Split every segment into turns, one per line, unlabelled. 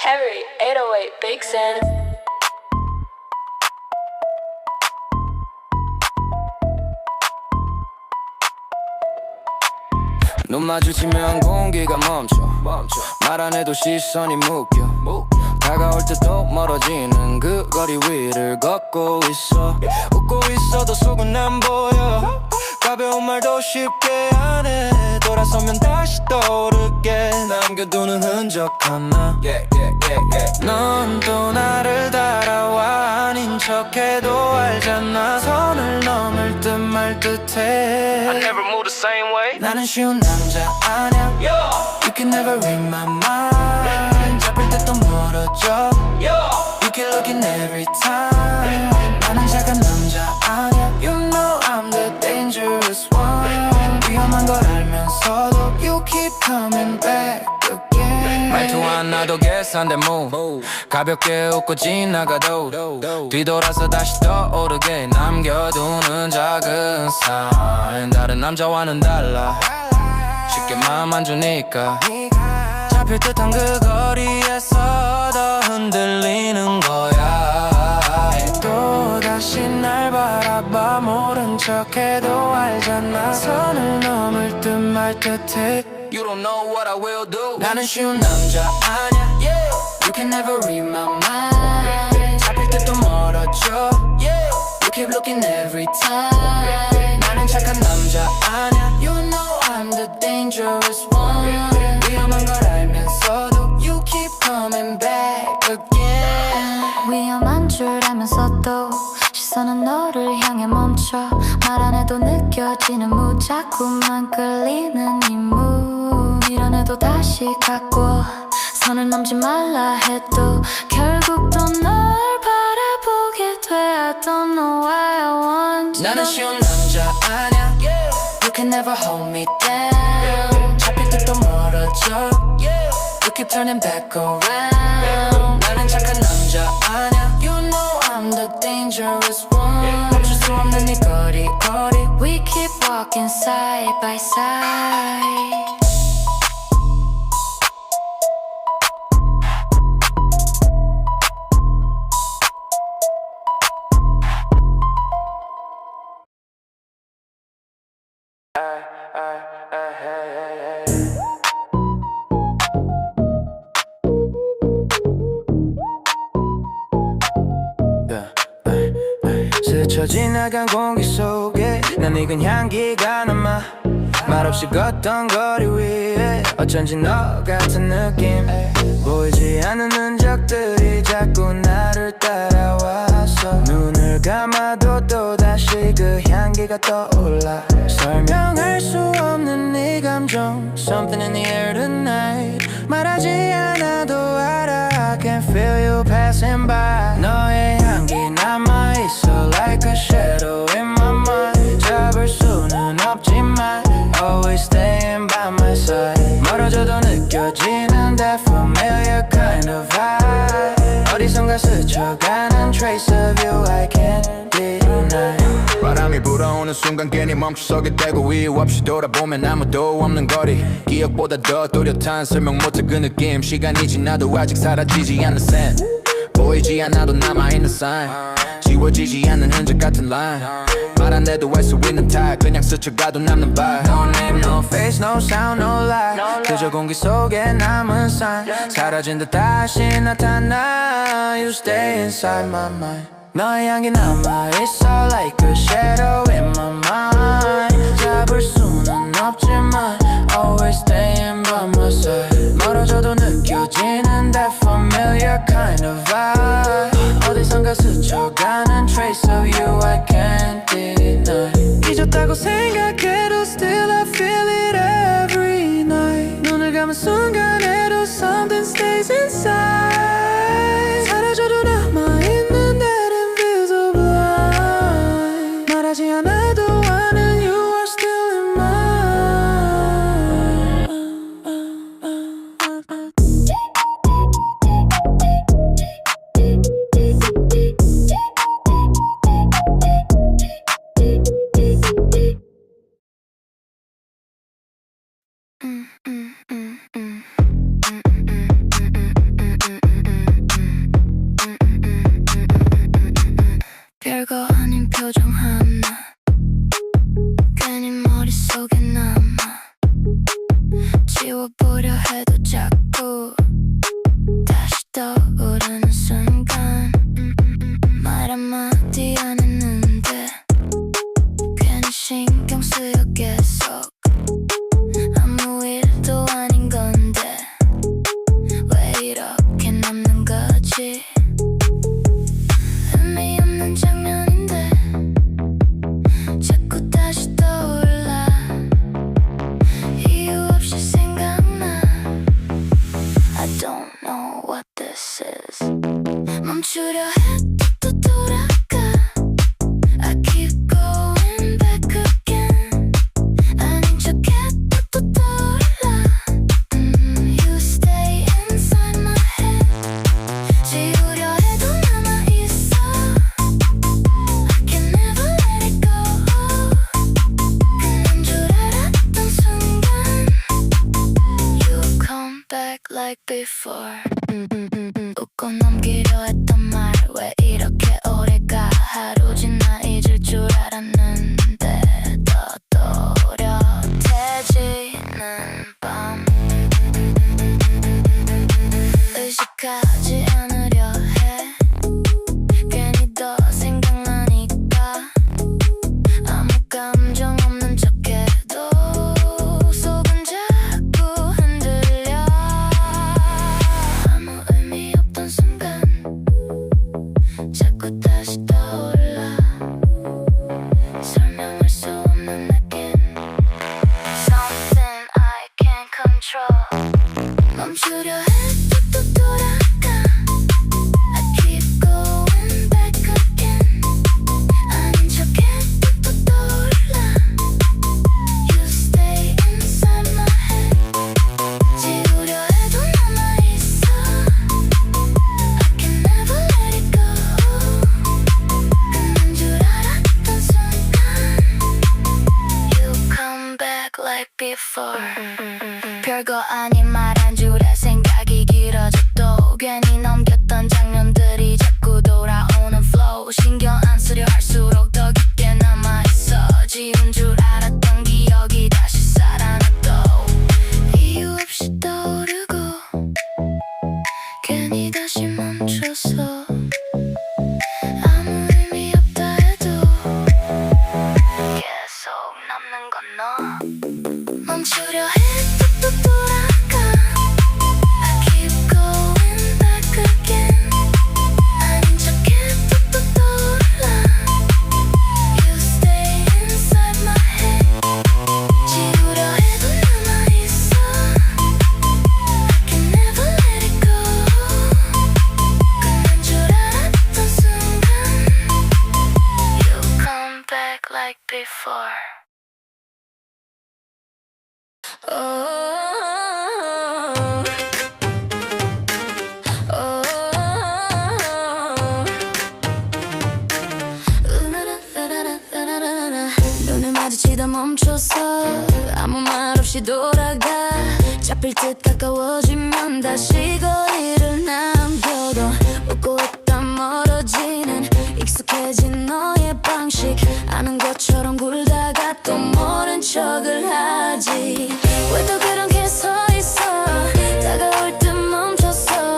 Harry 808 Vixen.
눈 마주치면 공기가 멈춰 말 안 해도 시선이 묶여 다가올 때도 멀어지는 그 거리 위를 걷고 있어 웃고 있어도 속은 안 보여 가벼운 말도 쉽게 안 해 돌아서면 다시 떠오르게 남겨두는 흔적 하나 넌 또 나를 따라와 아닌 척해도 알잖아 선을 넘을 듯 말 듯해
I never move the same way.
나는 쉬운 남자 아냐 You can never read my mind 잡힐 때 또 멀어져 You keep looking every time 나는 착한 남자 아냐 You know I'm the dangerous one 위험한 걸 알면서도 You keep coming back again 말투 하나도 계산된 move 가볍게 웃고 지나가도 뒤돌아서 다시 떠오르게 남겨두는 작은 sign 다른 남자와는 달라 쉽게 마음 안 주니까 잡힐 듯한 그 거리에서 더 흔들리는 거야 또다시 날 바라봐 모른 척해도 알잖아 선을 넘을 듯 말 듯해 You don't know what I will do 나는 쉬운 남자 아냐 You can never read my mind 잡힐 때 또 멀어져 You keep looking every time 나는 착한 남자 아냐 You know I'm the dangerous one 위험한 걸 알면서도 You keep coming back again
위험한 줄 알면서도 시선은 너를 향해 멈춰 말 안 해도 느껴지는 무자꾸만 끌리는 이 무 밀어내도 다시 갖고 선을 넘지 말라 해도 결국 또 널 바라보게 돼 I don't know why I want you
나는 쉬운 남자 아냐 You can never hold me down 잡힐 때 또 멀어져 You keep turning back around 나는 착한 남자 아냐 You know I'm the dangerous one 멈출 수 없는 이 거리
We keep walking side by side
스쳐 지나간 공기 속에 난 익은 향기가 남아 말없이 걷던 거리 위에 어쩐지 너 같은 느낌 보이지 않는 흔적들이 자꾸 나를 따라와서 눈을 감아도 또다시 그 향기가 떠올라 설명할 수 없는 네 감정 Something in the air tonight 말하지 않아도 알아 I can feel you passing by 너의 향기 남아있어 like a shadow in my mind 잡을 수는 없지만 Always staying by my side 멀어져도 느껴지는 that familiar kind of vibe 어디선가 스쳐가는 trace of you I can't deny
바람이 불어오는 순간 괜히 멈춰서게 되고 이유 없이 돌아보면 아무도 없는 거리 기억보다 더 또렷한 설명 못할 그 느낌 시간이 지나도 아직 사라지지 않는 셈 보이지 않아도 남아있는 sign 지워지지 않는 흔적 같은 line 말 안 해도 알 수 있는 type 그냥 스쳐가도 남는 발 No name, no face, no sound, no lie 그저 공기 속에 남은 sign 사라진 듯 다시 나타나 You stay inside my mind 너의 향기 남아있어 like a shadow in my mind 잡을 수는 없지만 Always staying by my side 멀어져도 느껴지는 that familiar kind of vibe 어디선가 스쳐가는 trace of you I can't deny 잊었다고 생각해도 still I feel it every night 눈을 감은 순간에도 something stays inside 사라져도 남아있는 that invisible line 말하지 않아도 아는 you are still in mine
know what this is. 멈추려 해도 또 돌아가. I keep going back again. 아닌 척해도 또 떠올라. You stay inside my head. 지우려 해도 남아있어. I can never let it go. 끝난 줄 알았던 순간 You come back like before. 웃고 넘기려 했던 말 왜 이렇게 오래가. 하루 지나 잊을 줄 알았는데 더 또렷해지는 밤. 의식하지 않으려 해. 괜히 더 생각나니까. 아무 감정 없는 척해도 속은 자꾸 흔들려. 아무 의미 없던 순간 자꾸 다시 떠올라. 설명할 수 없는 느낌. Something I can't control. 멈추려 해도 또 돌아가. I keep going back again. 아닌 척해도 또 떠올라. You stay inside my head. 지우려 해도 남아있어. I can never let it go. 끝난 줄 알았던 순간 You come back like before. 별거 아닌 말 한 줄에 생각이 길어져도 괜히 넘겼던 장면들이 자꾸 돌아오는 flow. 신경 안 쓰려 할수록 더 깊게 남아있어. 지운 줄 알았던 기억이 다시 살아나 또 이유 없이 떠오르고 괜히 다시 멈춰서 아무 의미 없다 해도 계속 남는 건 너. 멈추려 해도 또 돌아가. I keep going back again. 아닌 척해도 또 떠올라. You stay inside my head. 지우려 해도 남아있어. I can never let it go. 끝난 줄 알았던 순간 You come back like before. 눈을 마주치다 멈춰서 아무 말 없이 돌아가. 잡힐 듯 가까워지면 다시 거리를 남겨도 웃고 있다 멀어지는 익숙해진 너의 방식. 아는 것처럼 굴다가 또 모른 척을 하지. 왜 또 그렇게 서 있어. 다가올 듯 멈춰서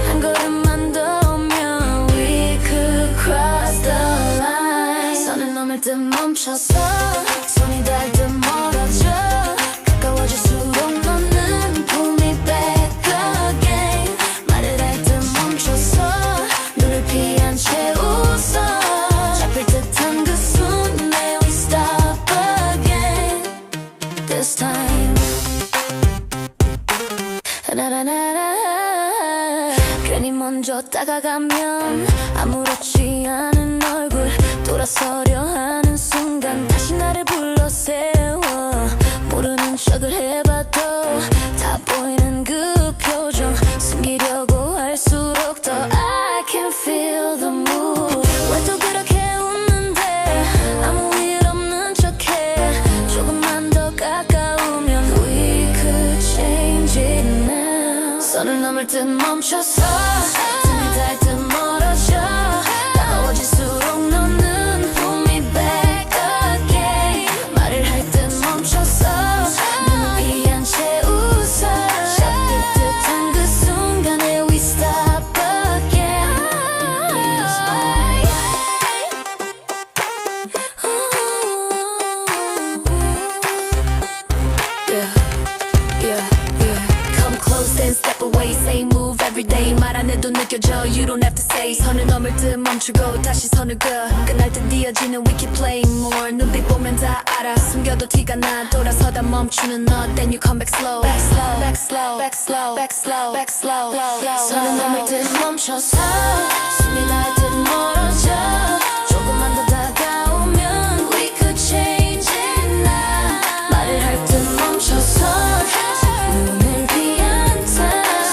한 걸음만 더 오면 We could cross the line. 선을 넘을 듯 멈춰서 손이 닿을 듯 멀어져. 가까워질수록 너는 pull me back again. 말을 할 듯 멈춰서 눈을 피한 채 웃어. 잡힐 듯한 그 순간에 we stop again. This time 괜히 먼저 다가가면 아무렇지 않은 얼굴. 돌아서려 하는 순간 다시 나를 불러 세워. 모르는 척을 해봐도 다 보이는 그 표정. 숨기려고 할수록 더 I can feel the mood. 왜 또 그렇게 웃는데 아무 일 없는 척해. 조금만 더 가까우면 We could change it now. 선을 넘을 듯 멈춰서 손이 닿을 듯 멀어져. 가까워질수록 너는 pull me back again. 말을 할 듯 멈춰서 눈을 피한 채 웃어. 잡힐 듯한 그 순간에 we stop again. Yeah. Come close then step away. Same move every day. 말 안
안에도 느껴져 You don't have to say 선을 넘을 듯 멈추고 다시 선을 그어 끝날 듯 이어지는 We keep playing more 눈빛 보면 다 알아 숨겨도 티가 나 돌아서다 멈추는 너 Then you come back slow Back slow Back slow Back slow Back slow Back slow 선을 넘을 듯 멈춰서 숨이 날 듯 멀어져 조금만 더 다가오면 We could change it now 말을 할 듯 멈춰서 눈을 비안타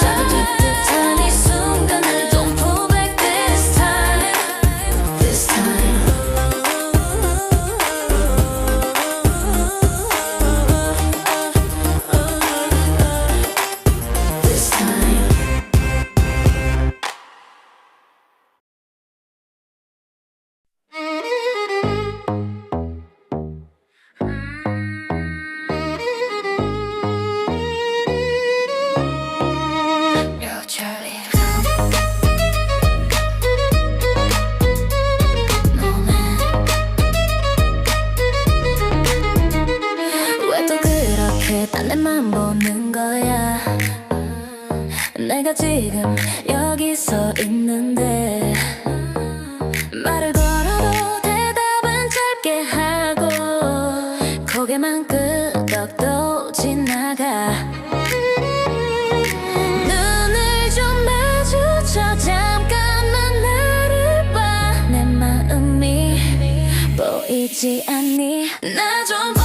사라질 듯한 이 순간을 Don't pull back this time This time This time Yo, Charlie. No, man. 왜 또 그렇게 딴 데만 보는 거야? 내가 지금 여기 서 있는데 말을 걸어도 대답은 짧게 하고 고개만 끄덕도 지나가 눈을 좀 마주쳐 잠깐만 나를 봐 내 마음이 보이지 않니 나 좀 봐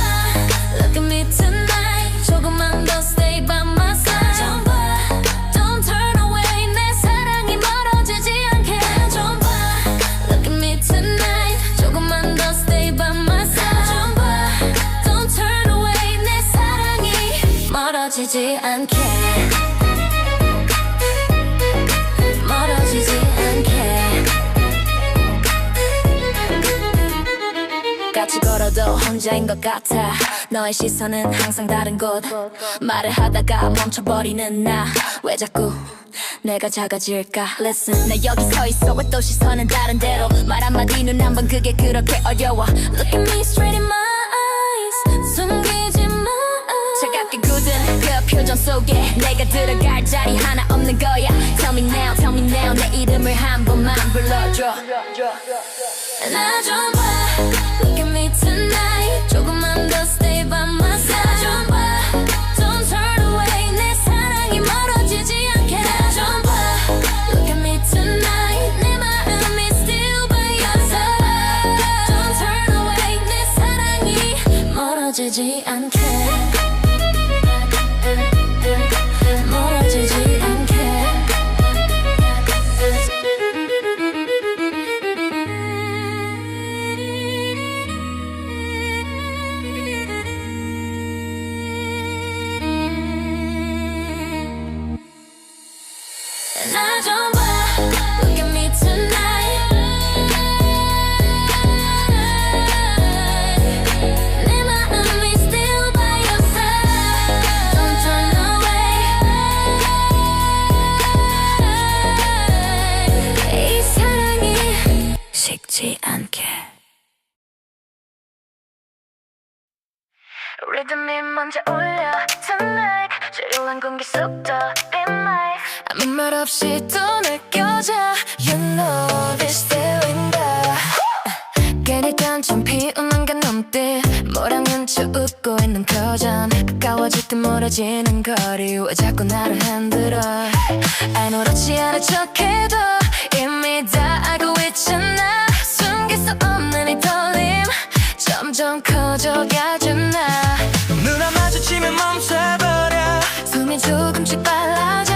Look at me tonight 조금만 더 stay by my side 좀 봐 Don't turn away 내 사랑이 멀어지지 않게 나 좀 봐 Look at me tonight 조금만 더 stay by my side 좀 봐 Don't turn away 내 사랑이 멀어지지 않게 멀어지지 않게 같이 걸어도 혼자인 것 같아 너의 시선은 항상 다른 곳 말을 하다가 멈춰버리는 나 왜 자꾸 내가 작아질까 Listen 나 여기 서 있어 왜 또 시선은 다른 데로 말 한마디 눈 한 번 그게 그렇게 어려워 Look at me straight in my eyes 숨기지 마 차갑게 굳은 그 표정 속에 내가 들어갈 자리 하나 없는 거야 Tell me now 내 이름을 한 번만 불러줘 나 좀 봐 Look at me tonight 조금만 더 stay by my side 좀 봐 Don't turn away 내 사랑이 멀어지지 않게 나 좀 봐 Look at me tonight 내 마음이 still by your side Don't turn away 내 사랑이 멀어지지 않게 멀어지지 않게 나 좀 봐 Look at me tonight 내 마음이 still by your side Don't turn away 이 사랑이 식지 않게 리듬이 먼저 울려 Tonight 조용한 공기 속도 Be mine 아무 말 없이 또 느껴져 You know this feeling 그니까 좀 피우는 게 넘듯 뭐라면 저 웃고 있는 표정 가까워질 듯 멀어지는 거리 왜 자꾸 나를 흔들어 아무렇지 않은 척해도 이미 다 알고 있잖아 숨길 수 없는 이 떨림 점점 커져가잖아
눈 안 마주치면 멈춰버려
숨이 조금씩 빨라져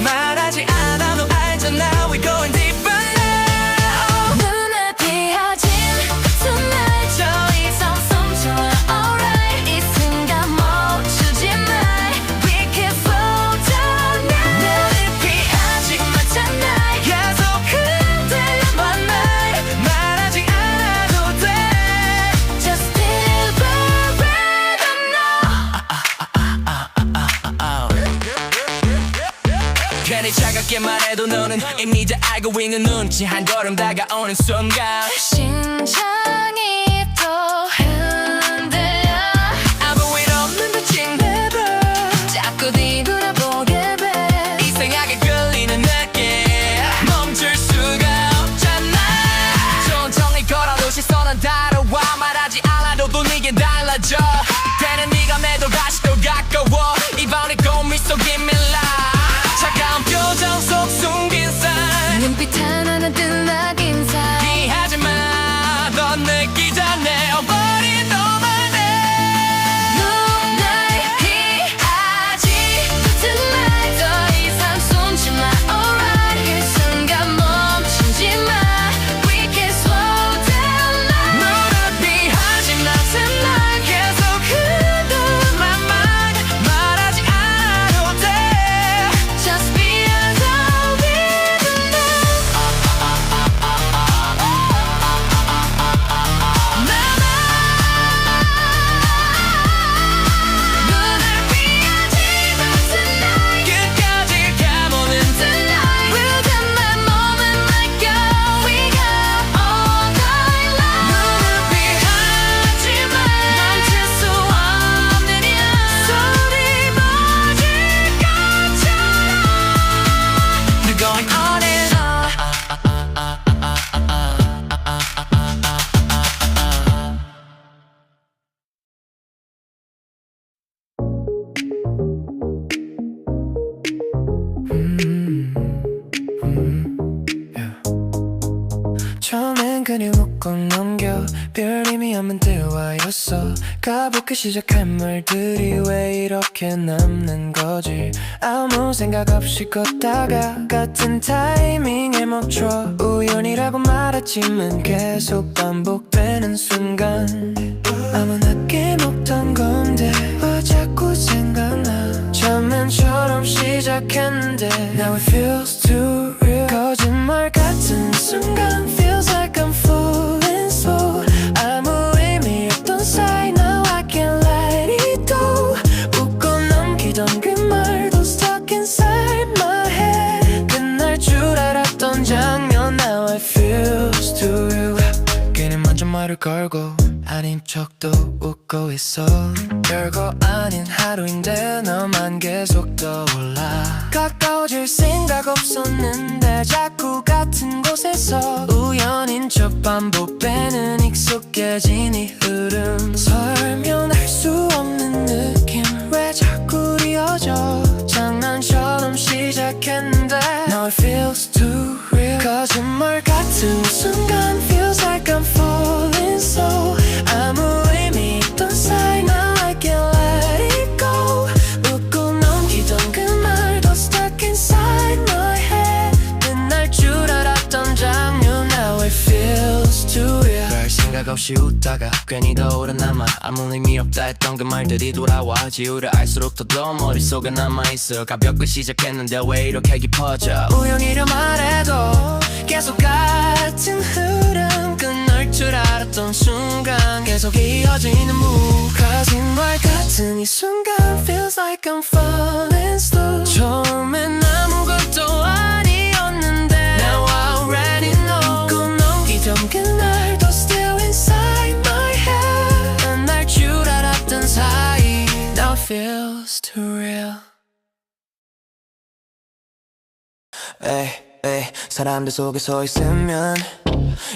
말하지 않아도 알잖아 We going deeper now
눈을 피하진 tonight
더 이상
숨 좋아 alright 이 순간 멈추지 마 We can flow down now
눈을 피하지 마 tonight 계속 흔들려만 날 말하지 않아도 돼
Just feel the rhythm now
괜히 차갑게 말해도 너는 이미 다 알고 있는 눈치 한 걸음 다가오는 순간
심장이 또 흔들려
아무 일 없는 듯이 내버
자꾸 뒤돌아보게 돼
이상하게 끌리는 느낌 처음엔 그냥 웃고 넘겨 별 의미 없는 대화였어 가볍게 시작할 말들이 왜 이렇게 남는 거지 아무 생각 없이 걷다가 같은 타이밍에 멈춰 우연이라고 말했지만 계속 반복되는 순간 아무나게 먹던 건데 왜 자꾸 생각나 처음엔처럼 시작했는데 Now it feels too real 거짓말 같은 순간 Feels like I'm falling slow 아무 의미 없던 사이 Now I can't let it go 웃고 넘기던 그 말도 Stuck inside my head 끝날 줄 알았던 장면 Now it feels too real 괜히 먼저 말을 걸고 아닌 척도 웃고 있어 별거 아닌 하루인데 너만 계속 떠올라 가까워질 생각 없었는데 자꾸 같은 곳에서 우연인 척 반복되는 익숙해진 이 흐름 설명할 수 없는 느낌 왜 자꾸 이어져 장난처럼 시작했는데 Now it feels too real 거짓말 같은 순간 Feels like I'm falling slow 아무 의미 없던 사이 Now I can't let it go 웃고 넘기던 그 말도 Stuck inside my head 끝날 줄 알았던 장면 Now it feels too real 별 생각 없이 웃다가 괜히 떠오르나마 아무 의미 없다 했던 그 말들이 돌아와 지우려 알수록 더 머릿속에 남아있어 가볍게 시작했는데 왜 이렇게 깊어져 우연이라 말해도 계속 같은 흐름 끝날 줄 알았던 순간 계속 이어지는 move 거짓말 같은 이 순간 Feels like I'm falling slow 처음엔 아무것도 아니었는데 Now I already know 웃고 넘기던 그날도 Still inside my head 끝날 줄 알았던 사이 Now it feels too real 에이 사람들 속에 서 있으면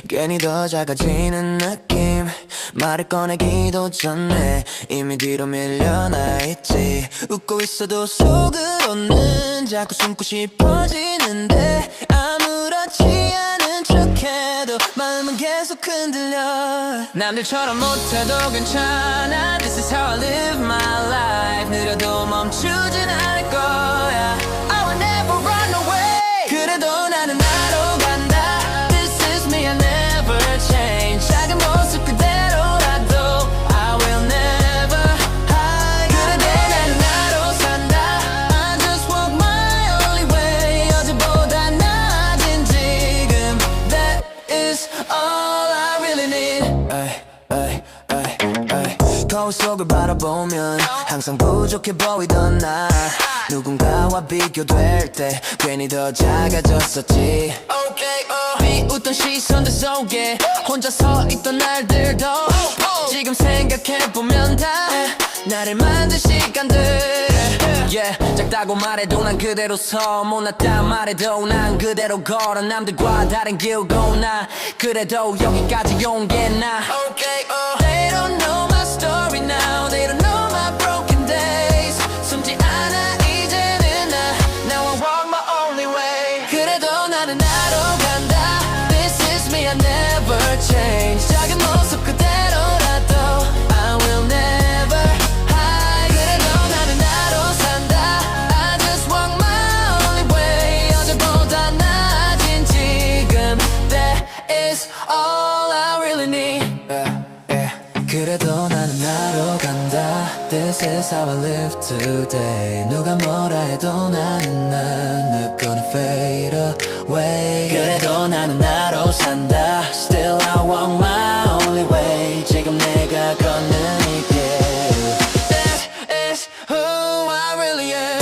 괜히 더 작아지는 느낌 말을 꺼내기도 전에 이미 뒤로 밀려나 있지 웃고 있어도 속으로는 자꾸 숨고 싶어지는데 아무렇지 않은 척해도 마음은 계속 흔들려 남들처럼 못해도 괜찮아 This is how I live my life 느려도 멈추진 않을 거야 I will never run away 그래도 나는 나로 간다 This is me I never change 작은 모습 그대로라도 I will never hide 그래도 나는 나로 산다 I just walk my only way 어제보다 나아진 지금 That is all I really need 거울 속을 바라보면 항상 부족해 보이던 나 누군가와 비교될 때 괜히 더 작아졌었지 비웃던 시선들 속에 혼자 서 있던 날들도 지금 생각해보면 다 나를 만든 시간들 yeah, 작다고 말해도 난 그대로 서 못났다 말해도 난 그대로 걸어 남들과 다른 길 고나 그래도 여기까지 온 게 나 They don't know my story now They don't know my broken days 숨지 않아 이제는 나 Now I walk my only way 그래도 나는 나로 간다 This is me I never change 작은 모습 그대로라도 I will never hide 그래도 나는 나로 산다 I just walk my only way 어제보다 나아진 지금 That is all I really need 그래도 나는 나로 간다 This is how I live today 누가 뭐라 해도 나는 난 Not gonna fade away 그래도 나는 나로 산다 Still I walk my only way 지금 내가 걷는 이 길 That is who I really am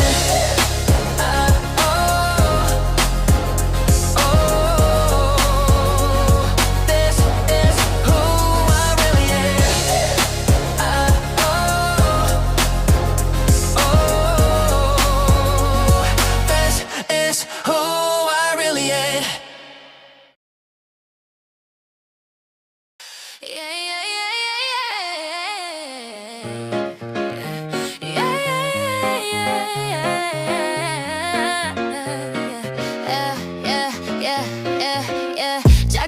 This is who I really am This is who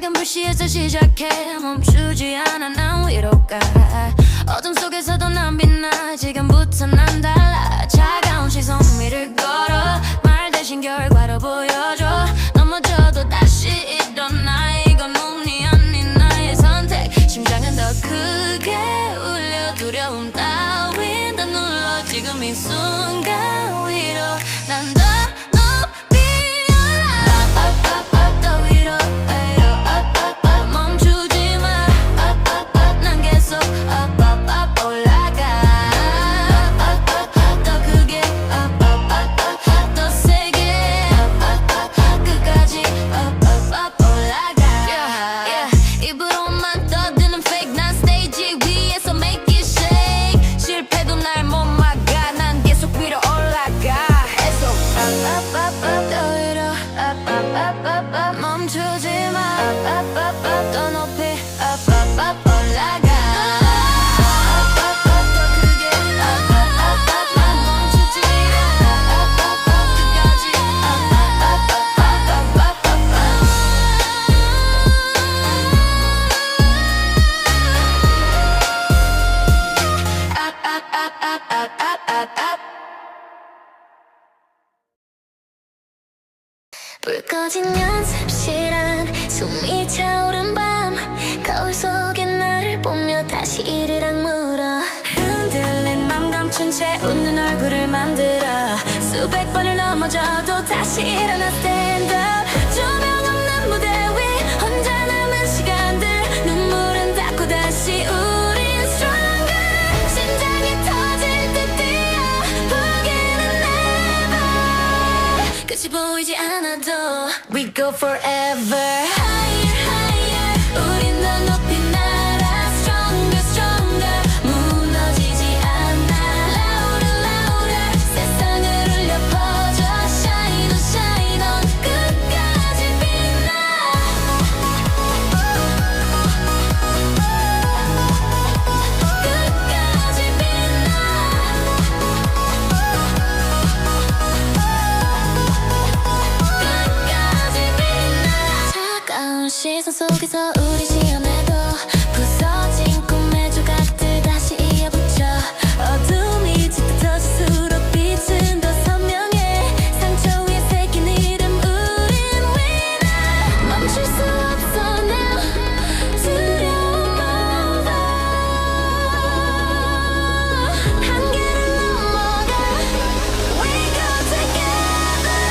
작은 불씨에서 시작해 멈추지 않아 난 위로 가 어둠 속에서도 난 빛나 지금부터 난 달라 차가운 시선 위를 걸어 말 대신 결과로 보여줘 넘어져도 다시 일어나 이건 운이 아닌 나의 선택 심장은 더 크게 울려 두려움 따윈 다 눌러 지금 이 순간 위로 난 더 높이 올라 up 더 위로 멈추지 마 난 계속 up 올라가 더 크게 더 세게 끝까지 up 올라가 입으로만 떠드는 fake 난 스테이지 위에서 make it shake 실패도 날 못 막아 난 계속 위로 올라가 계속 up 더 위로 up 멈추지 마 더 높이 up 올라가 더 크게 난 멈추지 마 끝까지 불 꺼진 연습실 안 숨이 차오른 밤 거울 속에 나를 보며 다시 이르락 물어 흔들린 맘 감춘 채 웃는 얼굴을 만들어 수백 번을 넘어져도 다시 일어나 stand up 조명 없는 무대 위 혼자 남은 시간들 눈물은 닦고 다시 우린 stronger 심장이 터질 듯 뛰어 포기는 never 끝이 보이지 않아도 We go forever Higher higher 우린 더 높이 날아 Stronger stronger 무너지지 않아 Louder louder 세상을 울려 퍼져 Shine on shine on 끝까지 빛나 끝까지 빛나 차가운 시선 속에서 우리 시험에도 부서진 꿈의 조각들 다시 이어붙여 어둠이 짙어질수록 빛은 더 선명해 상처 위에 새긴 이름 우린 winner 멈출 수 없어 now 두려움 over 한계를 넘어가 We go together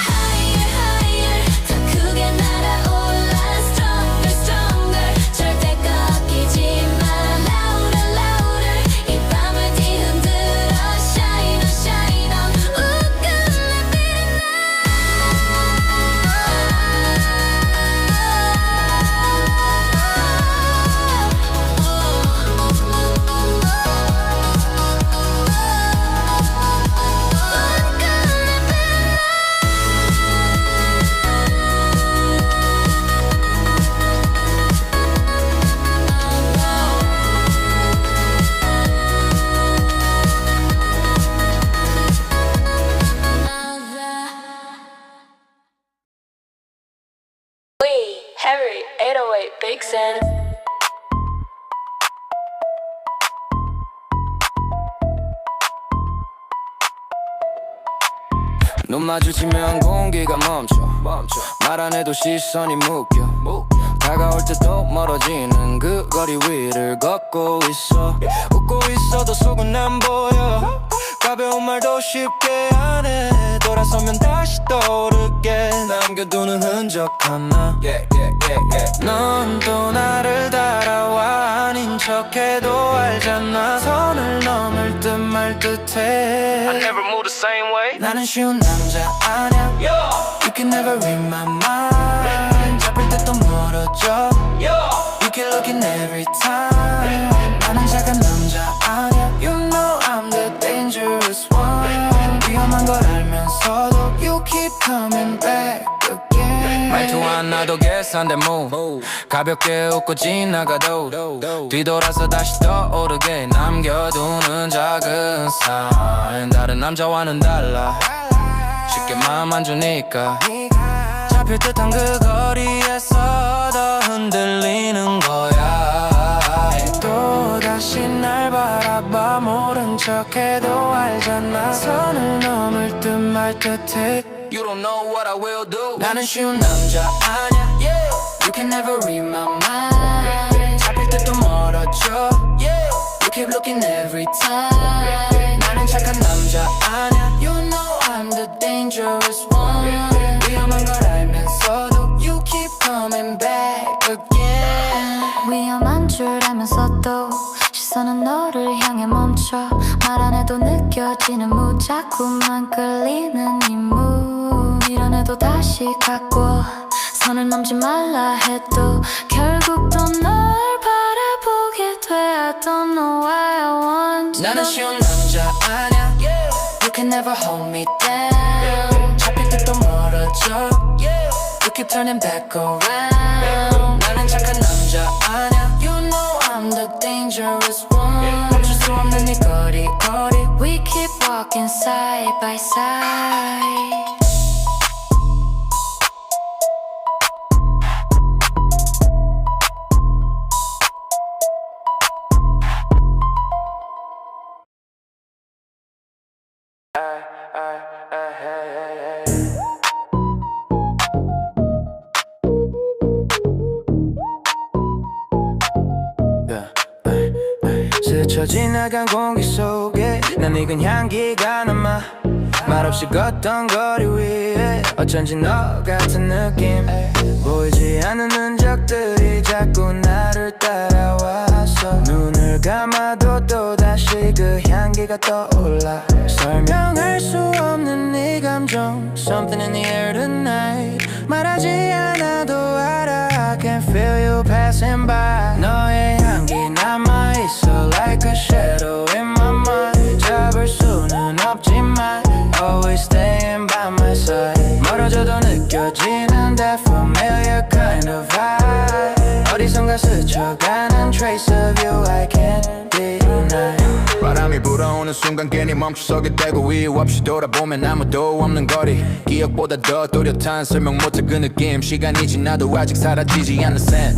Higher higher 더 크게 날아올라 Stronger stronger 절대 꺾이지 마 Louder louder 이 밤을 뒤흔들어 Shine on shine on 끝내 빛나 We Harry 808 Big Sen
눈 마주치면 공기가 멈춰 말 안 해도 시선이 묶여 다가올 때도 멀어지는 그 거리 위를 걷고 있어 웃고 있어도 속은 안 보여 가벼운 말도 쉽게 안 해 돌아서면 다시 떠오르게 남겨두는 흔적 하나 넌 또 나를 따라와 아닌 척해도 알잖아 선을 넘을 듯 말 듯해
I never move the same way.
나는 쉬운 남자 아냐 You can never read my mind 잡을 때 또 멀어져 You keep looking every time 나는 작은 남자 아냐 You know I'm the dangerous one 위험한 걸 알면서도 You keep coming back again 말투 하나도 계산돼 move 가볍게 웃고 지나가도 뒤돌아서 다시 떠오르게 남겨두는 작은 sign 다른 남자와는 달라 쉽게 마음 안 주니까 잡힐 듯한 그 거리에서 더 흔들리는 거야. 또다시 날 바라봐 모른 척해도 알잖아. 선을 넘을 듯 말 듯해. You don't know what I will do. 나는 쉬운 남자 아냐. You can never read my mind. 잡힐 듯 또 멀어져. You keep looking every time. 나는 착한 남자 아냐. You know I'm the dangerous one. 위험한 걸 알면서도 You keep coming back again.
위험한 줄 알면서도 시선은 너를 향해 멈춰. 말 안 해도 느껴지는 자꾸만 끌리는 이 mood. 밀어내도 다시 갖고 선을 넘지 말라 해도 결국 또 널 바라보게 돼. I don't know why I want you.
나는 쉬운 남자 아냐. You can never hold me down. 잡힐 듯 또 멀어져. You keep turning back around. 나는 착한 남자 아냐. You know I'm the dangerous one. 멈출 수 없는 이 거리.
We keep walking side by side.
스쳐 지나간 공기 속에 난 익은 향기가 남아. 말없이 걷던 거리 위에 어쩐지 너 같은 느낌. 보이지 않는 흔적들이 자꾸 나를 따라와서 눈을 감아도 또다시 그 향기가 떠올라. 설명할 수 없는 이 감정 Something in the air tonight. 말하지 않아도 알아. I can feel you passing by. 너의 향기 남아있어 like a shadow in my mind. 잡을 수는 없지만 Always staying by my side. 멀어져도 느껴지는 that familiar kind of vibe. 어디선가 스쳐가는 trace of you I can't deny.
바람이 불어오는 순간 괜히 멈춰서게 되고 이유 없이 돌아보면 아무도 없는 거리. 기억보다 더 또렷한 설명 못할 그 느낌. 시간이 지나도 아직 사라지지 않는 샌.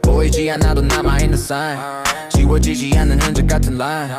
보이지 않아도 남아있는 sign. 지워지지 않는 흔적 같은 line.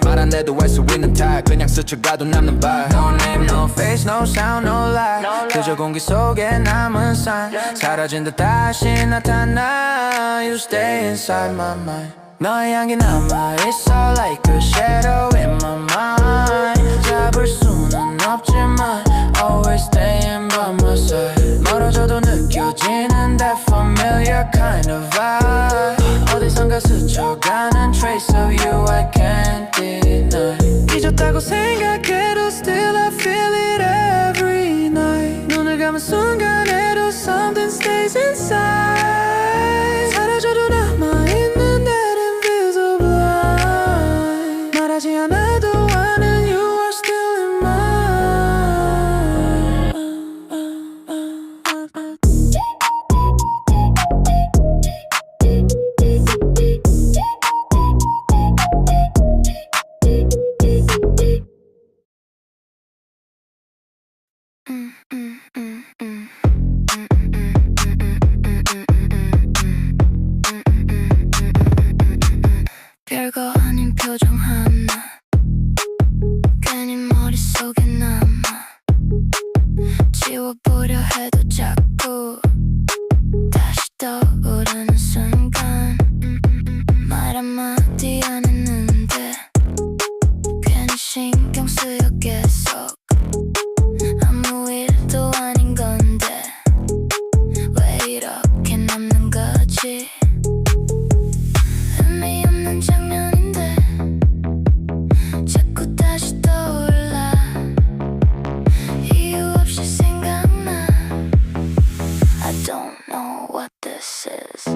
말 안 해도 알 수 있는 type. 그냥 스쳐가도 남는 vibe.
No name, no face, no sound, no lie. 그저 공기 속에 남은 sign. 사라진 듯 다시 나타나. You stay inside my mind. 너의 향기 남아있어 like a shadow in my mind. 잡을 수는 없지만 Always staying by my side. 멀어져도 느껴지는 that familiar kind of vibe. 어디선가 스쳐가는 trace of you I can't deny. 잊었다고 생각해도 still I feel it every night. 눈을 감은 순간에도 something stays inside. 사라져도 남아있는 that invisible line. 말하지 않아도 아는 you are still in mine.
별거 아닌 표정 하나 괜히 머릿속에 남아. 지워보려 해도 자꾸 다시 떠오르는 순간. 말 한마디 안 했는데 괜히 신경 쓰여 계속. 아무 일도 아닌 건데 왜 이렇게 남는 거지. 의미 없는 장면인데 자꾸 다시 떠올라. 이유 없이 생각나. I don't know what this is.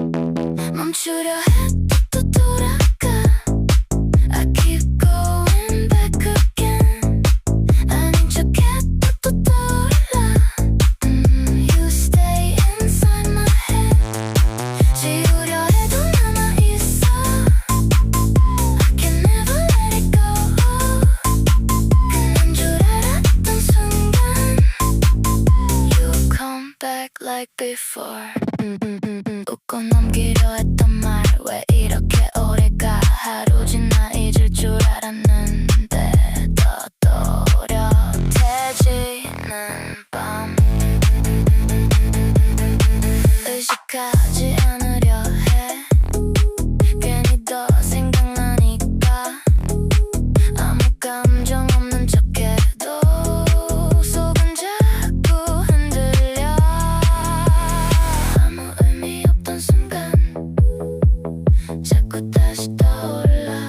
멈추려 해도 또 돌아가. I keep going back again. 아닌 척해도 또 떠올라. You stay inside my head. 지우려 해도 남아있어. I can never let it go. 끝난 줄 알았던 순간 You come back like like before. 웃고 넘기려 했던 말 왜 이렇게 오래가. 하루 지나 잊을 줄 알았는데 더 또렷해지는 밤. 의식하지 않으려 해. 괜히 더 생각나니까. 아무 감정 없는 척해도 속은 자꾸 흔들려. 아무 의미 없던 순간 자꾸 다시 떠올라.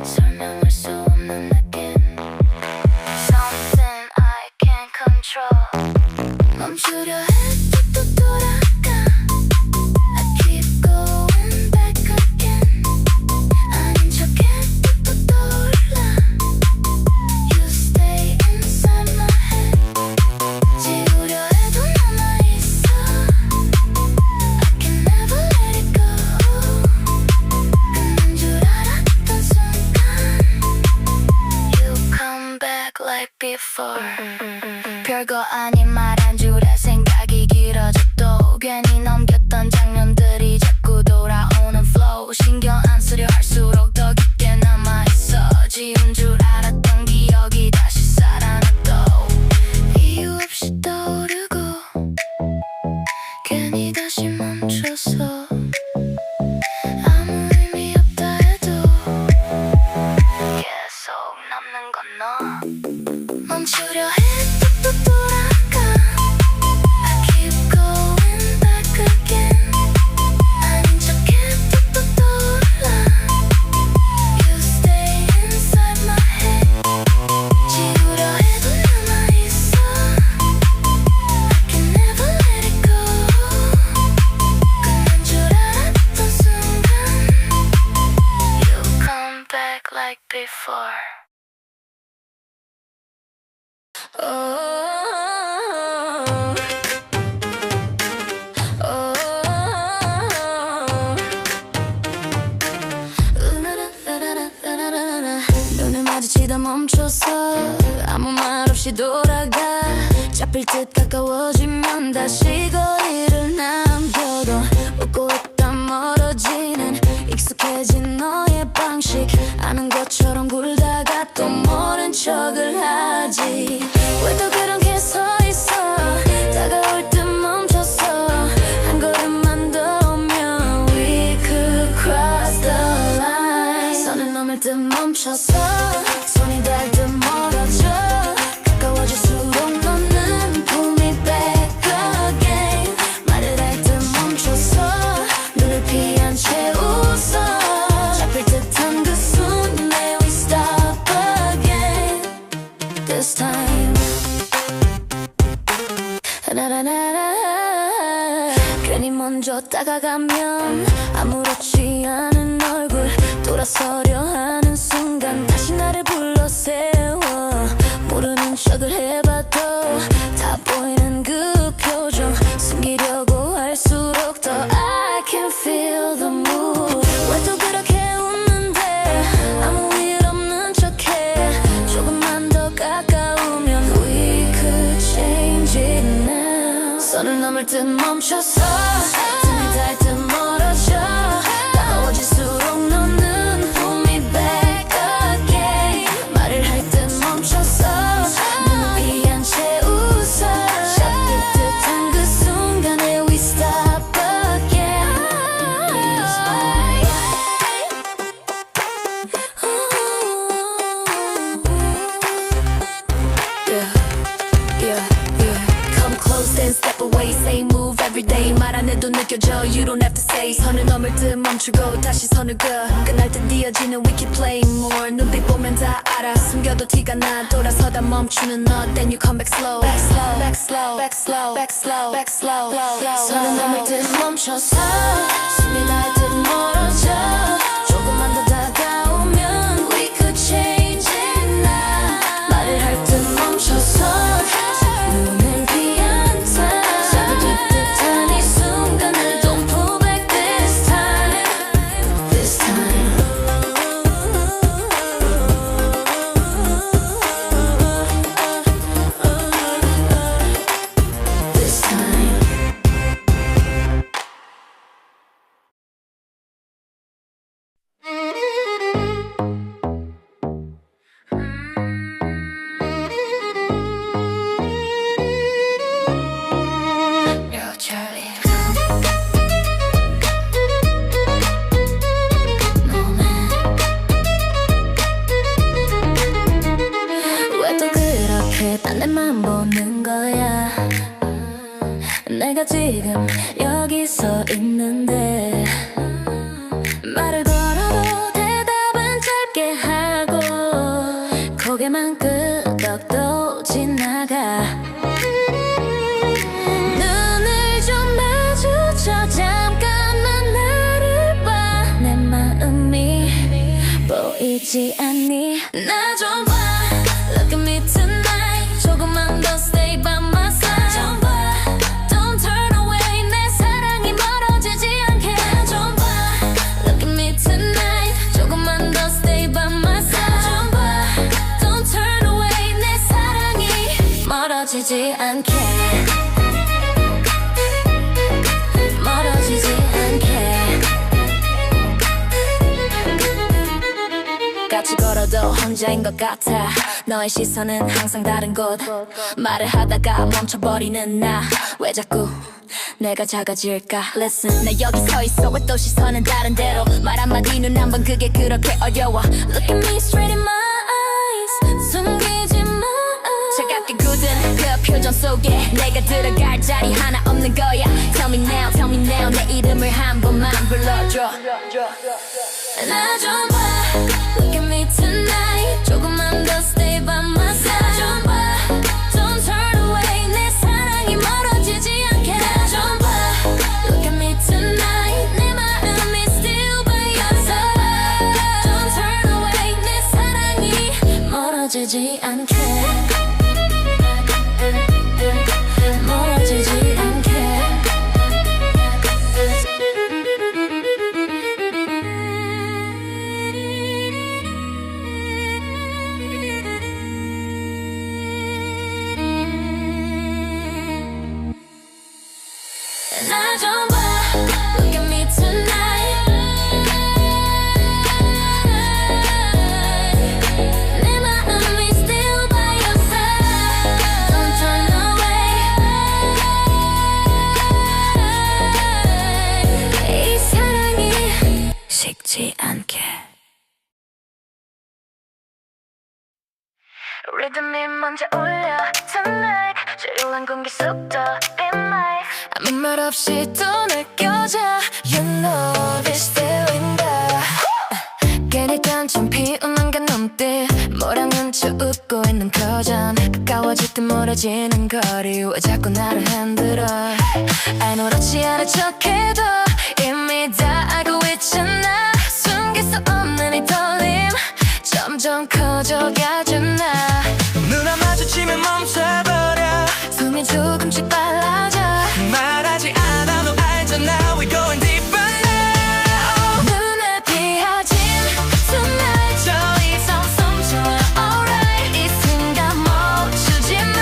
설명할 수 없는 느낌. Something I can't control. 멈추려 해도 또 돌아가. I keep going back again. 아닌 척해도 또 떠올라. You stay inside my head. 지우려 해도 남아있어. I can never let it go. 끝난 줄 알았던 순간 You come back like before. 별거 아닌 말 한 줄에 생각이 길어져도 괜히 넘겼던 장면들이 자꾸 돌아오는 flow. 신경 안 쓰려 할수록 더 깊게 남아있어. 지운 줄 알았던 기억이 다시 살아나 또 이유 없이 떠오르고 괜히 다시 멈춰서 아무 의미 없다 해도 계속 남는 건 너. 멈추려 해도 또 돌아가. I keep going back again. 아닌 척해도 또 떠올라. You stay inside my head. 지우려 해도 남아있어. I can never let it go. 끝난 줄 알았던 순간 You come back like before. 눈을 마주치다 멈춰서 아무 말 없이 돌아가. 잡힐 듯 가까워지면 다시 거리를 남겨도 웃고 있다 멀어지는 익숙해진 너의 방식. 아는 것처럼 굴다가 또 모른 척을 하지. 왜 또 그렇게 서 있어. 다가올 듯 멈춰서 한 걸음만 더 오면 We could cross the line. 선을 넘을 듯 멈춰서 손이 닿을 듯 멀어져. 가까워질수록 너는 pull me back again. 말을 할 듯 멈춰서 눈을 피한 채 웃어. 잡힐 듯한 그 순간에 we stop again. This time 라라라라. 괜히 먼저 다가가면 아무렇지 않은 얼굴 돌아서려 하는 순간 다시 나를 불러 세워. 모르는 척을 해봐도 다 보이는 그 표정. 숨기려고 할수록 더 I can feel the move. 왜 또 그렇게 웃는데 아무 일 없는 척해. 조금만 더 가까우면 We could change it now. 선을 넘을 듯 멈춰서 등이 닿을 듯 멀어져. 가까워질수록 너는 pull me back again. 말을 할 듯 멈춰서 눈을 피한 채 웃어. 잡힐 듯한 그 순간에 we stop again. Come close then step away. Same move every day. 말 안 해도 느껴져. You don't have to say. 선을 넘을 듯 멈추고 다시 선을 그어. 끝날 듯 이어지는 we keep playing more. 눈빛 보면 다 알아. 숨겨도 티가 나. 돌아서다 멈추는 너. Then you come back slow. Back slow. Back slow. Back slow. Back slow. Back slow. 선을 넘을 듯 멈춰서 숨이 날 듯 멀어져. 조금만 더 다가오면 we could change it now. 말을 할 듯 멈춰서 눈을 피한 채. 잡을 듯한 이 순간을 Don't pull back this time. This time. This time.
보는 거야. 내가 지금 여기 서 있는데 말을 걸어도 대답은 짧게 하고 고개만 끄덕도 지나가. 눈을 좀 마주쳐 잠깐만 나를 봐. 내 마음이 보이지 않니? 나 좀 봐. Look at me tonight. 조금만 더 stay by my side. 좀 봐. Don't turn away. 내 사랑이 멀어지지 않게. 나 좀 봐. Look at me tonight. 조금만 더 stay by my side. 좀 봐. Don't turn away. 내 사랑이 멀어지지 않게. 멀어지지 않게. 같이 걸어도 혼자인 것 같아. 너의 시선은 항상 다른 곳. 말을 하다가 멈춰버리는 나. 왜 자꾸 내가 작아질까? Listen, 나 여기 서 있어. 왜 또 시선은 다른 데로. 말 한마디 눈 한 번 그게 그렇게 어려워. Look at me straight in my eyes. 숨기지 마. 차갑게 굳은 그 표정 속에 내가 들어갈 자리 하나 없는 거야. Tell me now, tell me now. 내 이름을 한 번만 불러줘. 나 좀 봐. Look at me tonight. 조금만 더 stay by my side. 좀 봐. Don't turn away. 내 사랑이 멀어지지 않게. 나 좀 봐. Look at me tonight. 내 마음이 still by your side. Don't turn away. 내 사랑이 멀어지지 않게. 멀어지지 않게. 나 좀 봐. Look at me tonight. 내 마음이 still by your side. Don't turn away. 이 사랑이 식지 않게. 리듬이 먼저 울려 tonight. 조용한 공기 속도 be mine. 아무 말 없이 또 느껴져. You know this feeling there. 괜히 던진 피운한가 놈들 뭐라는 척 웃고 있는 거전. 가까워질 듯 멀어지는 거리. 왜 자꾸 나를 흔들어. 아무렇지 않은 척해도 이미 다 알고 있잖아. 숨길 수 없는 이 떨림 점점 커져가잖아.
눈을 마주치면 멈춰버려.
숨이 조금씩 빨라져.
말하지 않아도 알잖아. We going deeper now.
눈에 비어진 tonight.
더 이상
숨쉬어 alright. 이 순간 멈추지 마.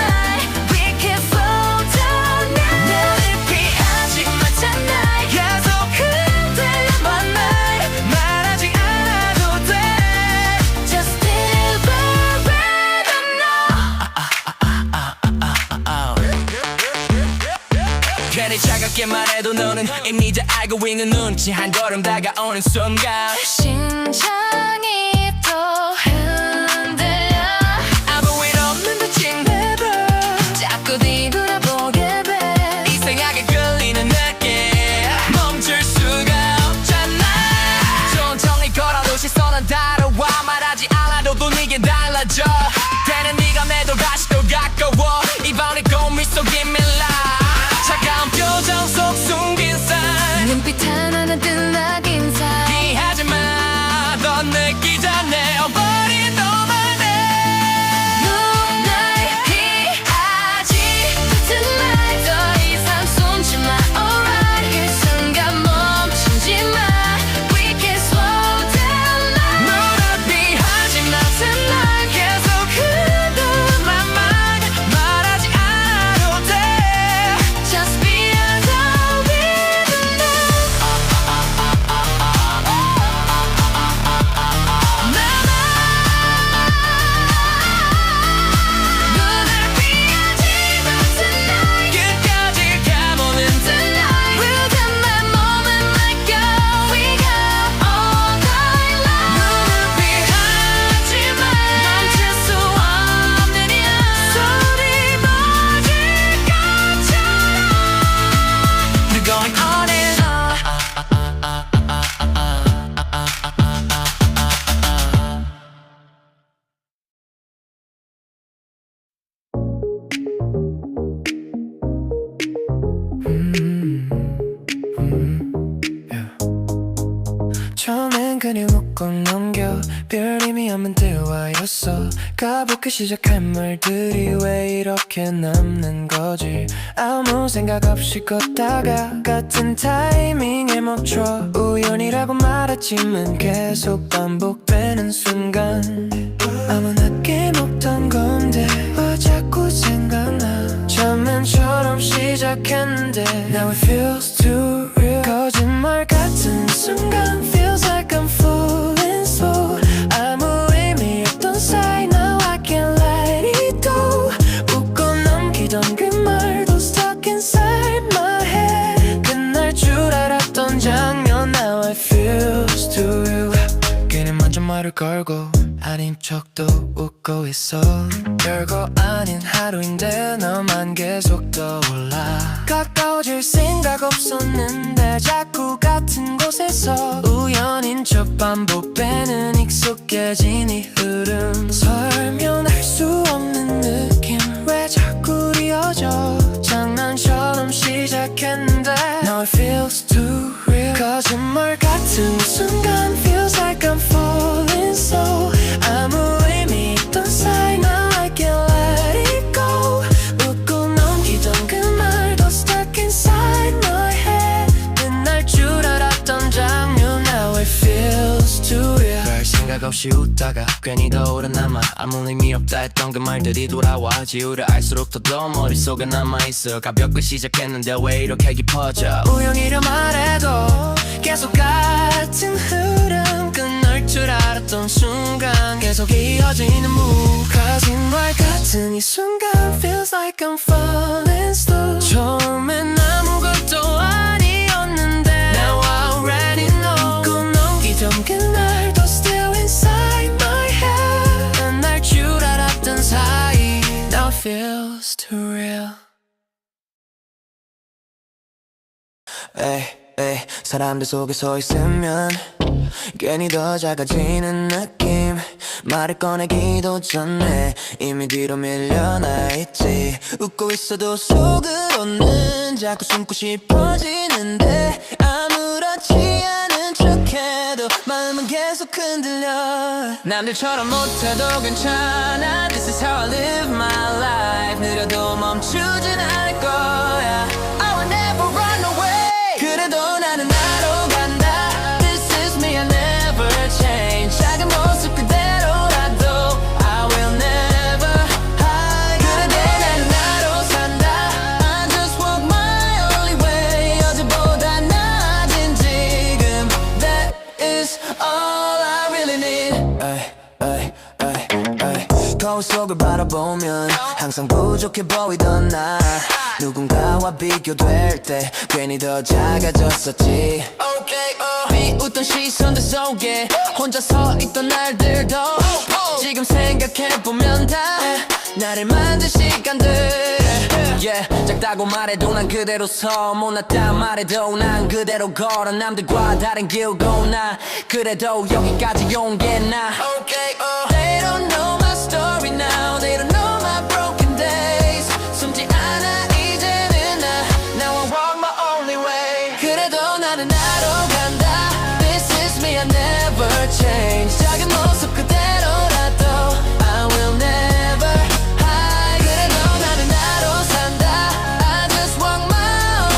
We can flow down now.
나를 피하지 마 tonight. 계속 흔들려만 날. 말하지 않아도 돼.
Just feel the rhythm now.
괜히 차갑게 말해도 너는 이미 다 알고 있는 눈치. 한 걸음 다가오는 순간
심장이 또 흔들려.
아무 일 없는 듯이 never.
자꾸 뒤돌아보게 돼.
이상하게 끌리는 느낌. 멈출 수가 없잖아. 천천히 걸어도 시선은 다르와. 말하지 않아도 분위기 달라져. 되는 네가 매도 다시 또 가까워. 이번에 꽃 미소 김밀라. 차가운 표정 속 숨긴 사이.
눈빛 하나는 뜬낙 인사.
피하지 마. 넌 느끼잖아. 꾹꾹 넘겨 별 의미 없는 대화였어 가볍게 시작할 말들이 왜 이렇게 남는 거지 아무 생각 없이 걷다가 같은 타이밍에 멈춰 우연이라고 말했지만 계속 반복되는 순간 아무 느낌없던 건데 왜 자꾸 생각나 장난처럼 시작했는데 Now it feels too real 거짓말 같은 순간 Feels like I'm falling slow 아무 의미 없던 사이 Now I can't let it go 웃고 넘기던 그 말도 Stuck inside my head 끝날 줄 알았던 장면 Now it feels too real 괜히 먼저 말을 걸고 아닌 척도 웃고 있어 별거 아닌 하루인데 너만 계속 떠올라 가까워질 생각 없었는데 자꾸 같은 곳에서 우연인 척 반복되는 익숙해진 이 흐름 설명할 수 없는 느낌 왜 자꾸 이어져 장난처럼 시작했는데 Now it feels too real 거짓말 같은 순간 Feels like I'm falling slow 아무 의미 없던 사이 Now I can't let it go 웃고 넘기던 그 말도 Stuck inside my head 끝날 줄 알았던 장면 Now it feels too real 별 생각 없이 웃다가 괜히 더 오래 남아 아무 의미 없다 했던 그 말들이 돌아와 지우려 할수록 더 머릿속에 남아있어 가볍게 시작했는데 왜 이렇게 깊어져 우연이라 말해도 계속 같은 흐름 끝날 줄 알았던 순간 계속 이어지는 거짓말 같은 이 순간 Feels like I'm falling slow 처음엔 아무것도 아니었는데 Now I already know 웃고 넘기던 그날도 Still inside my head 끝날 줄 알았던 사이 Now it feels too real 에이 사람들 속에 서 있으면 괜히 더 작아지는 느낌 말을 꺼내기도 전에 이미 뒤로 밀려나 있지 웃고 있어도 속으로는 자꾸 숨고 싶어지는데 아무렇지 않은 척해도 마음은 계속 흔들려 남들처럼 못해도 괜찮아 This is how I live my life 느려도 멈추진 않을 거야 I will never run away 그래도 나는 나로 간다 This is me, I never change 작은 모습 그대로라도 I will never hide 그래도 나는 나로 산다 I just walk my only way 어제보다 나아진 지금 That is all I really need 거울 속을 바라보면 항상 부족해 보이던 나 누군가와 비교될 때 괜히 더 작아졌었지 비웃던 시선들 속에 혼자 서 있던 날들도 지금 생각해보면 다 나를 만든 시간들 작다고 말해도 난 그대로 서 못났다 말해도 난 그대로 걸어 남들과 다른 길 걷나 그래도 여기까지 온 게 나 They don't know my story now They don't know my broken days 숨지 않아 이제는 나 Now I walk my only way 그래도 나는 나로 간다 This is me I never change 작은 모습 그대로라도 I will never hide 그래도 나는 나로 산다 I just walk my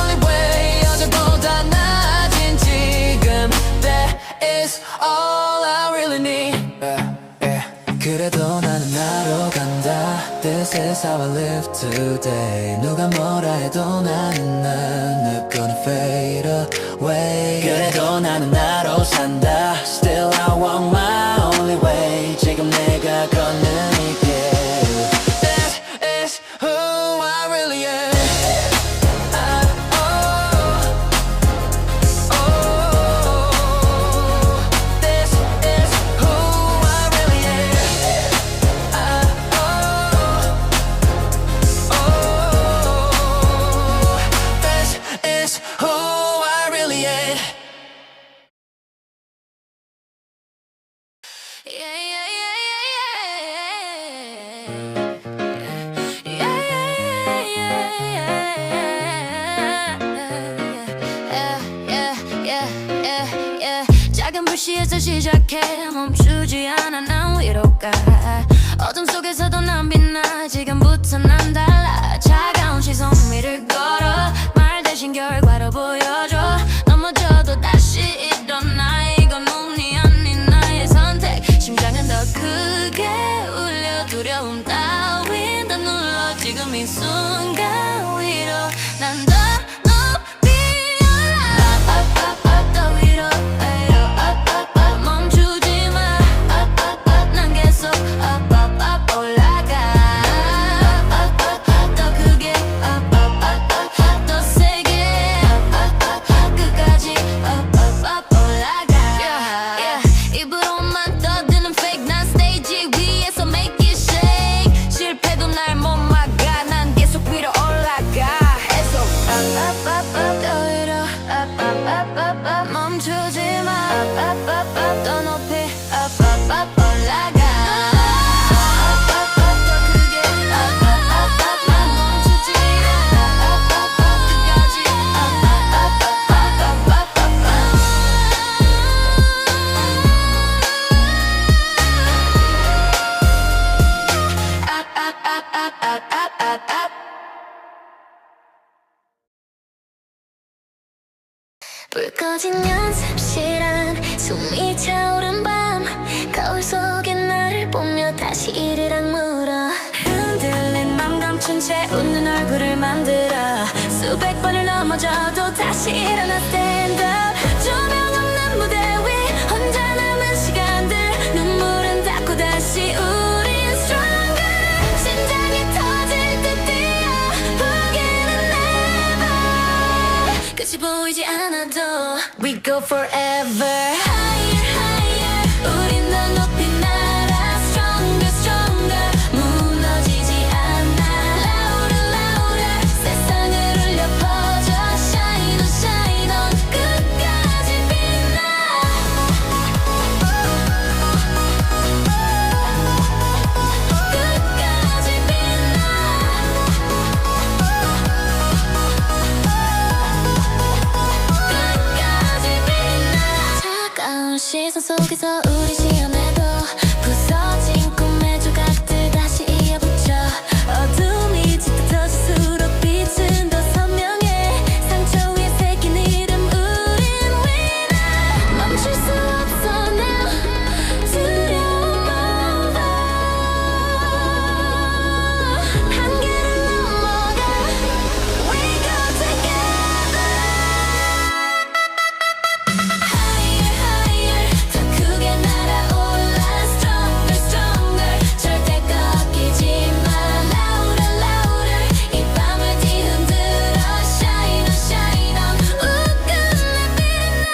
only way 어제보다 나아진 지금 That is all I really need 그래도 나는 나로 간다 This is how I live today 누가 뭐라 해도 나는 난 Not gonna fade away 그래도 나는 나로 산다 Still I walk my only way 지금 내가 걷는 이 길 This is who I really am This is who I really am This is who I really am
작은 불
12시에서 시작해 멈추지 않아 난 위로 가 어둠 속에서도 난 빛나 지금부터 난 달라 차가운 시선 위를 걸어 말 대신 결과로 보여줘 넘어져도 다시 일어나 이건 운이 아닌 나의 선택 심장은 더 크게 울려 두려움 따윈 다 눌러 지금 이 순간 위로 난 더 높이 올라 더 위로 멈추지 마 난 계속 올라가 더 크게 더 세게 끝까지 올라가 입으로만 떠드는 fake 난 스테이지 위에서 make it shake 실패도 날 못 막아 난 계속 위로 올라가 계속 더 위로 멈추지 마더 높이 올라가 더 크게 멈추지 끝까지 불 꺼진 연습실 안 숨이 차오른 밤 거울 속에 나를 보며 다시 이리랑 물어 흔들린 맘 감춘 채 웃는 얼굴을 만들어 수백 번을 넘어져도 다시 일어나 stand up 조명 없는 무대 위 혼자 남은 시간들 눈물은 닦고 다시 우린 stronger 심장이 터질 듯 뛰어 포기는 never 끝이 보이지 않아도 We go forever Higher, higher 우린 더 높이 날아 Stronger, stronger 무너지지 않아 Louder, louder 세상을 울려 퍼져 Shine on, shine on 끝까지 빛나 끝까지 빛나 차가운 시선 속에서 우리 시험에도 부서진 꿈의 조각들 다시 이어붙여 어둠이 짙어질수록 빛은 더 선명해 상처 위에 새긴 이름 우린 winner 멈출 수 없어 now 두려움 over 한계를 넘어가 We go together Higher, higher 더 크게 날아올라 Stronger, stronger 절대 꺾이지 마 Louder, louder 이 밤을 뒤흔들어 Shine on, shine on 끝내 빛나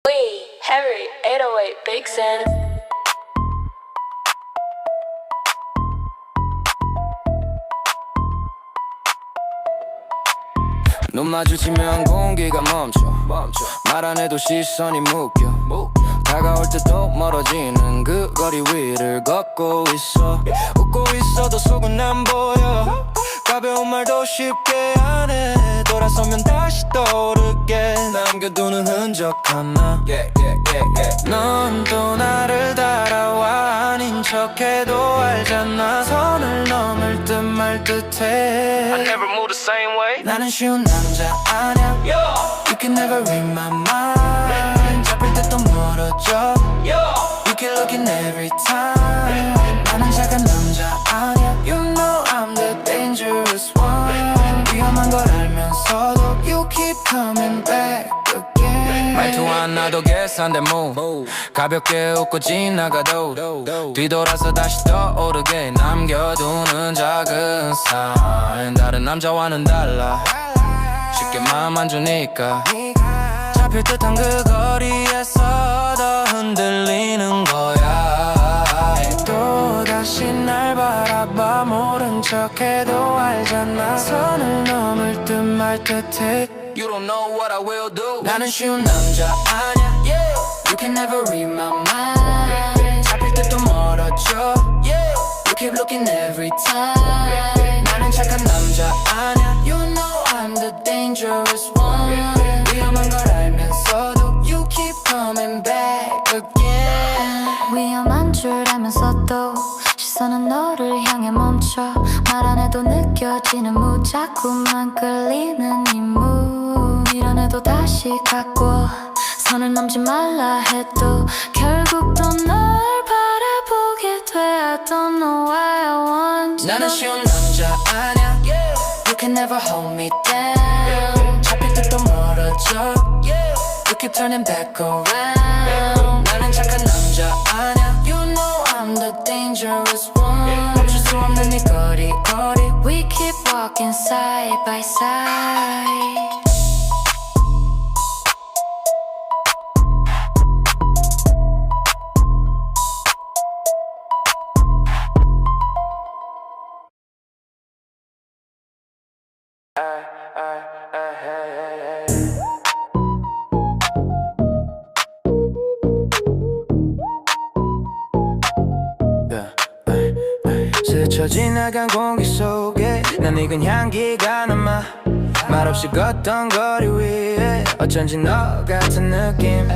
We, Harry, 808, Big Sam.
눈 마주치면 공기가 멈춰 말 안 해도 시선이 묶여 다가올 때도 멀어지는 그 거리 위를 걷고 있어 웃고 있어도 속은 안 보여 가벼운 말도 쉽게 안 해 돌아서면 다시 떠오르게 남겨두는 흔적 하나 넌 또 나를 따라와 아닌 척해도 알잖아 선을 넘을 듯 말 듯해 I never move the same way 나는 쉬운 남자 아냐 You can never read my mind 잡힐 때 또 멀어져 You keep looking every time 나는 착한 남자 아냐 You know I'm the dangerous one 위험한 걸 알면서도 You keep coming back again 말투 하나도 계산된 move 가볍게 웃고 지나가도 뒤돌아서 다시 떠오르게 남겨두는 작은 sign 다른 남자와는 달라 쉽게 마음 안 주니까 잡힐 듯한 그 거리에서 더 흔들리는 거야. 또다시 날 바라봐 모른 척해도 알잖아 선을 넘을 듯 말 듯해 You don't know what I will do. 나는 쉬운 남자 아냐 yeah. You can never read my mind. 잡힐 듯 또 멀어져 yeah. You keep looking every time. 나는 착한 남자 아냐 You know I'm the dangerous one. 위험한 걸 알면서도 You keep coming back again.
위험한 줄 알면서도 시선은 너를 향해 멈춰 말 안 해도 느껴지는 자꾸만 끌리는 이 mood 밀어내도 다시 갖고 선을 넘지 말라 해도 결국 또 널 바라보게 돼 I don't know why I want you.
나는 쉬운 남자 아냐 yeah. You can never hold me down. 잡힐 듯 또 멀어져 yeah. You keep turning back around. 나는 착한 남자 아냐 You know I'm the dangerous one. 멈출 수 없는 이 거리
We keep walking side by side.
스쳐 지나간 공기 속에 난 익은 향기가 남아 말없이 걷던 거리 위에 어쩐지 너 같은 느낌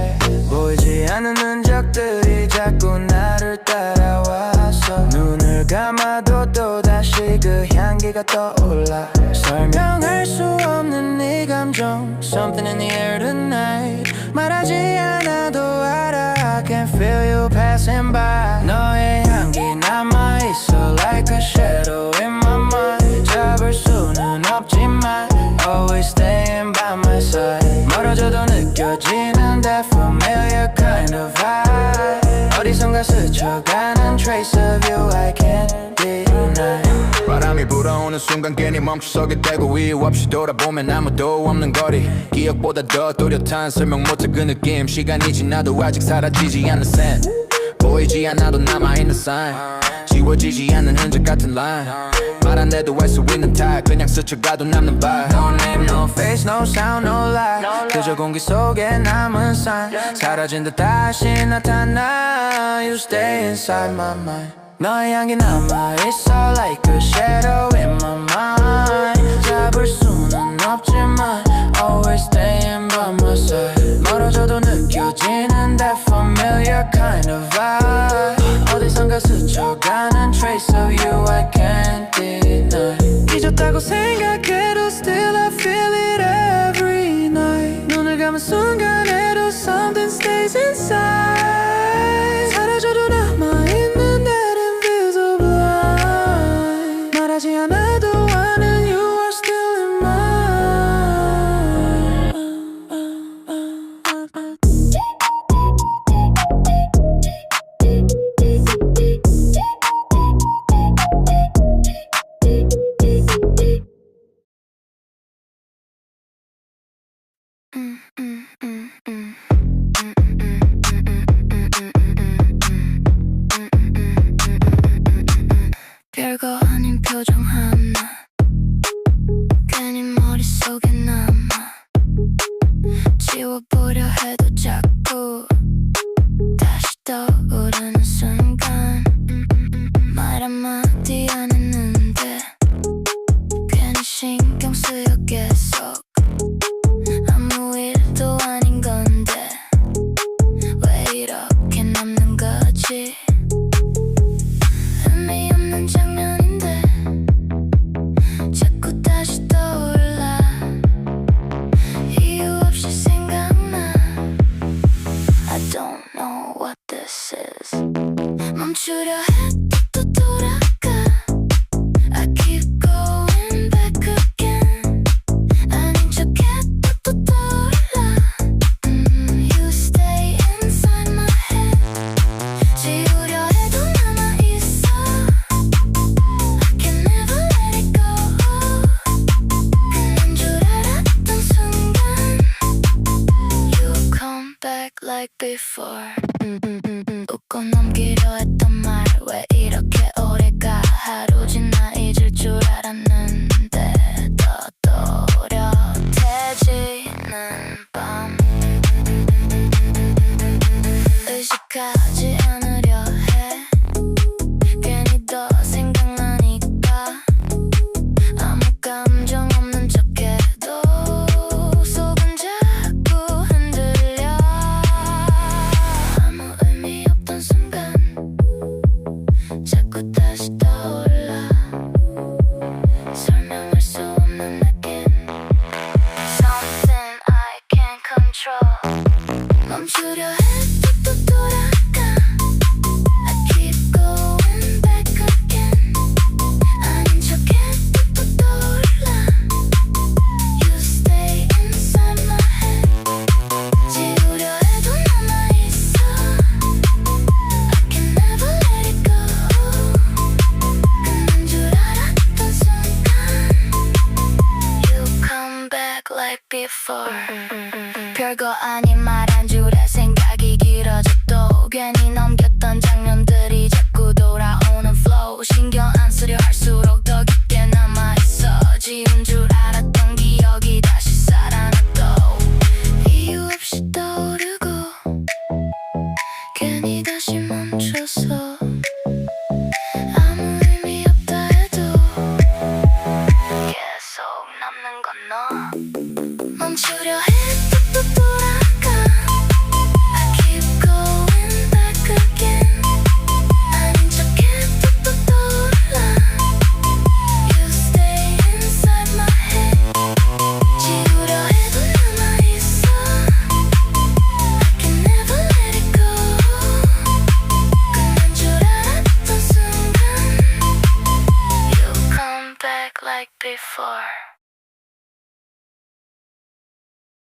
보이지 않는 흔적들이 자꾸 나를 따라와서 눈을 감아도 또다시 그 향기가 떠올라 설명할 수 없는 네 감정 Something in the air tonight 말하지 않아도 알아 I can feel you passing by 너의 향기 남아있어 like a shadow in my mind 잡을 수는 없지만 Always staying by my side 멀어져도 느껴지는 that familiar kind of vibe 어디선가 스쳐가는 trace of you I can't deny
바람이 불어오는 순간 괜히 멈춰서게 되고 이유 없이 돌아보면 아무도 없는 거리 기억보다 더 또렷한 설명 못할 그 느낌 시간이 지나도 아직 사라지지 않는 샌 보이지 않아도 남아있는 sign 지워지지 않는 흔적 같은 line 말 안 해도 알 수 있는 type 그냥 스쳐가도 남는 vibe
No name, no face, no sound, no light 그저 공기 속에 남은 sign 사라진 듯 다시 나타나 You stay inside my mind 너의 향기 남아있어 like a shadow in my mind 잡을 수는 없지만 Always staying by my side 멀어져도 느껴지는 that familiar kind of vibe 어디선가 스쳐가는 trace of you I can't deny 잊었다고 생각해도 still I feel it every night 눈을 감은 순간에도 something stays inside 사라져도 남아있는 that invisible line 말하지 않아도 아는 you are still in mine
별거 아닌 표정 하나 괜히 머릿속에 남아 지워보려 해도 자꾸 다시 떠오르는 순간 말 한마디 안 했는데 괜히 신경 쓰여 계속 아무 일도 아닌 건데 왜 이렇게 남는 거지 의미 없는 장면인데 before. 웃고 넘기려 했던 말 왜 이렇게 오래가. 하루 지나 잊을 줄 알았는데 더 또렷해지는 밤. 의식하지 않으려 해. 괜히 더 생각나니까. 아무 감정 없는 척해도 속은 자꾸 흔들려. 아무 의미 없던 순간 자꾸 다시 떠올라. 설명할 수 없는 느낌. Something I can't control. 멈추려 해도 또 돌아가. I keep going back again. 아닌 척해도 또 떠올라. You stay inside my head. 지우려 해도 남아있어. I can never let it go. 끝난 줄 알았던 순간 You come back like before. 별거 아닌 말 한 줄에 생각이 길어져도 괜히 넘겼던 장면들이 자꾸 돌아오는 flow. 신경 안 쓰려 할수록 더 깊게 남아있어. 지운 줄 알았던 기억이 다시 살아나도 이유 없이 떠오르고 괜히 다시 멈춰서 아무 의미 없다 해도 계속 남는 건 너. 멈추려 해도 또 돌아가. I keep going back again. 아닌 척해도 또 떠올라. You stay inside my head. 지우려 해도 남아있어. I can never let it go. 끝난 줄 알았던 순간 You come back like before.